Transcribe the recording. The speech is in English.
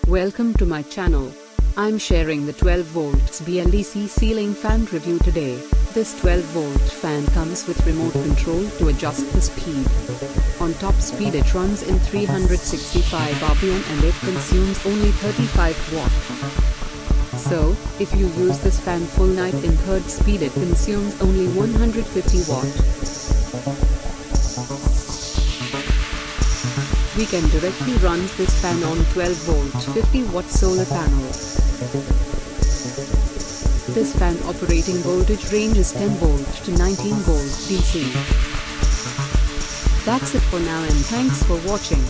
Welcome to my channel. I'm sharing the 12 volts BLDC ceiling fan review today. This 12 volt fan comes with remote control to adjust the speed. On top speed it runs in 365 RPM and it consumes only 35 watt. So, if you use this fan full night in third speed it consumes only 150 watt. We can directly run this fan on 12 volt 50 watt solar panel. This fan operating voltage range is 10 volt to 19 volt DC. That's it for now and thanks for watching.